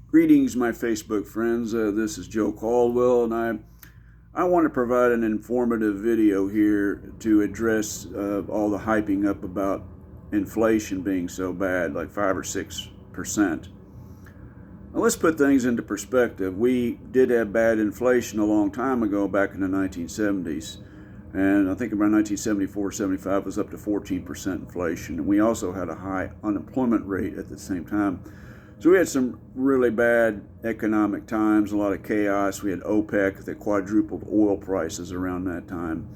Greetings, my Facebook friends. This is Joe Caldwell, and I want to provide an informative video here to address all the hyping up about inflation being so bad, like 5 or 6%. Now, let's put things into perspective. We did have bad inflation a long time ago, back in the 1970s. And I think around 1974, 75 was up to 14% inflation. And we also had a high unemployment rate at the same time. So we had some really bad economic times, a lot of chaos. We had OPEC that quadrupled oil prices around that time.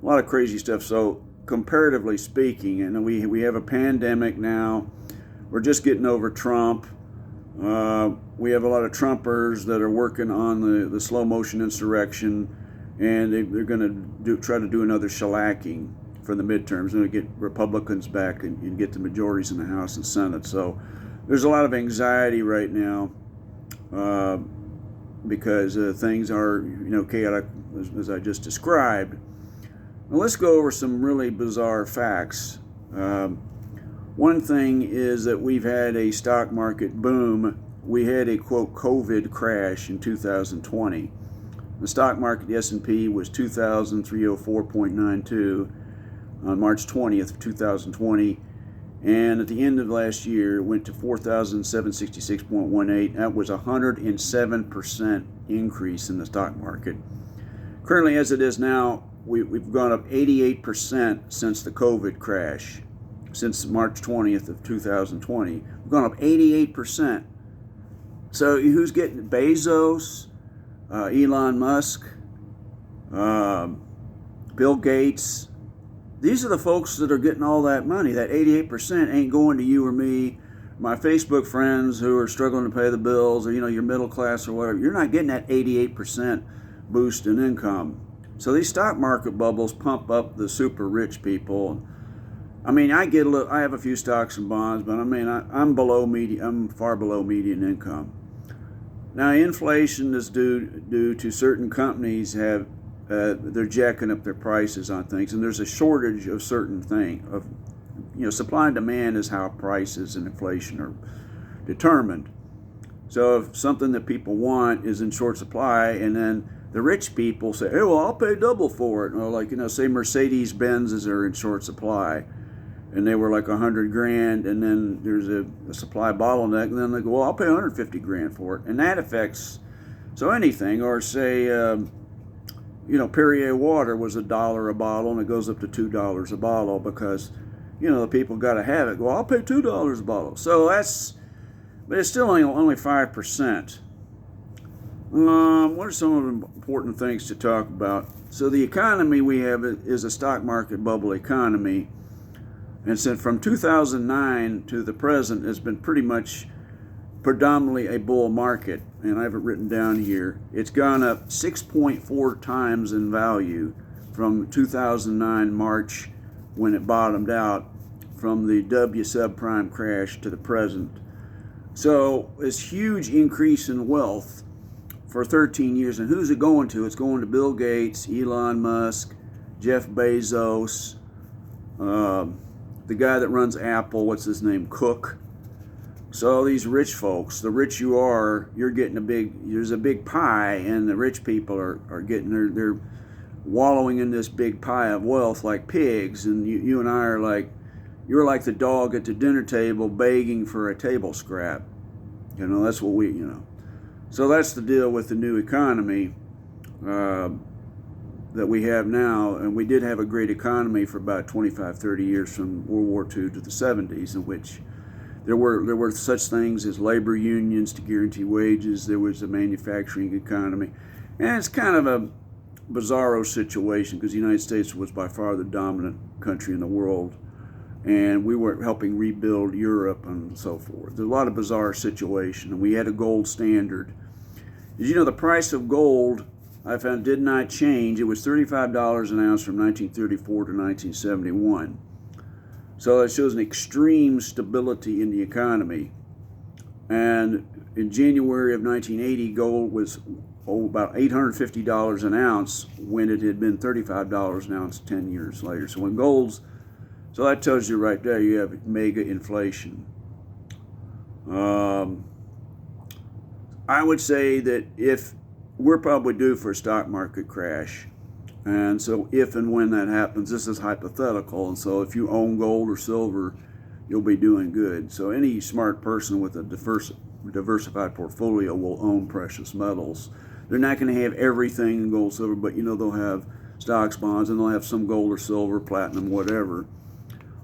A lot of crazy stuff. So comparatively speaking, and we have a pandemic now. We're just getting over Trump. We have a lot of Trumpers that are working on the slow motion insurrection, and they're going to try to do another shellacking for the midterms. They're going to get Republicans back and get the majorities in the House and Senate. So there's a lot of anxiety right now because things are, chaotic, as I just described. Now let's go over some really bizarre facts. One thing is that we've had a stock market boom. We had a, quote, COVID crash in 2020. The stock market, the S&P, was 2,304.92 on March 20th, 2020. And at the end of last year, it went to 4,766.18. That was a 107% increase in the stock market. Currently, as it is now, we've gone up 88% since the COVID crash, since March 20th of 2020. We've gone up 88%. So who's getting Bezos, Elon Musk, Bill Gates? These are the folks that are getting all that money. That 88% ain't going to you or me, my Facebook friends who are struggling to pay the bills, or your middle class or whatever. You're not getting that 88% boost in income. So these stock market bubbles pump up the super rich people. I mean, I have a few stocks and bonds, but I mean, I'm far below median income. Now, inflation is due to certain companies they're jacking up their prices on things, and there's a shortage of certain things. Supply and demand is how prices and inflation are determined. So if something that people want is in short supply, and then the rich people say, "Hey, well, I'll pay double for it," or say Mercedes Benzes are in short supply, and they were like $100,000, and then there's a supply bottleneck, and then they go, "Well, I'll pay $150,000 for it," and that affects anything. Or say Perrier water was $1 a bottle, and it goes up to $2 a bottle because the people got to have it. Well, I'll pay $2 a bottle. So but it's still only 5%. What are some of the important things to talk about? So the economy we have is a stock market bubble economy. And so from 2009 to the present has been pretty much predominantly a bull market. And I have it written down here. It's gone up 6.4 times in value from 2009 March, when it bottomed out, from the W subprime crash to the present. So this huge increase in wealth for 13 years. And who's it going to? It's going to Bill Gates, Elon Musk, Jeff Bezos, the guy that runs Apple, what's his name, Cook. So these rich folks, the rich you are, you're getting there's a big pie, and the rich people are getting, they're wallowing in this big pie of wealth like pigs, and you and I are you're like the dog at the dinner table begging for a table scrap. That's what So that's the deal with the new economy that we have now. And we did have a great economy for about 25, 30 years, from World War II to the 70s, in which there were such things as labor unions to guarantee wages. There was a manufacturing economy. And it's kind of a bizarro situation because the United States was by far the dominant country in the world. And we were helping rebuild Europe and so forth. There's a lot of bizarre situation. And we had a gold standard. Did you know the price of gold, I found, did not change? It was $35 an ounce from 1934 to 1971. So it shows an extreme stability in the economy. And in January of 1980, gold was about $850 an ounce, when it had been $35 an ounce 10 years later. So that tells you right there, you have mega inflation. I would say that if we're probably due for a stock market crash, and so if and when that happens, this is hypothetical, and so if you own gold or silver, you'll be doing good. So any smart person with a diversified portfolio will own precious metals. They're not going to have everything in gold, silver, but they'll have stocks, bonds, and they'll have some gold or silver, platinum, whatever.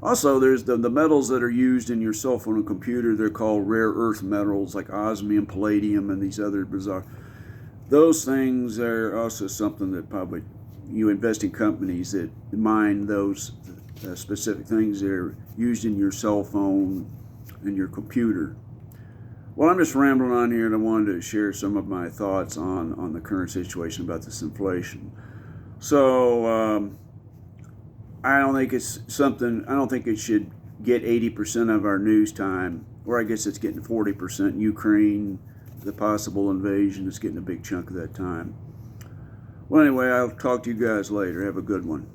Also, there's the metals that are used in your cell phone and computer. They're called rare earth metals like osmium, palladium, and these other bizarre. Those things are also something that probably you invest in companies that mine those specific things that are used in your cell phone and your computer. Well, I'm just rambling on here, and I wanted to share some of my thoughts on the current situation about this inflation. So I don't think it should get 80% of our news time, or I guess it's getting 40%. Ukraine, the possible invasion, is getting a big chunk of that time. Well, anyway, I'll talk to you guys later. Have a good one.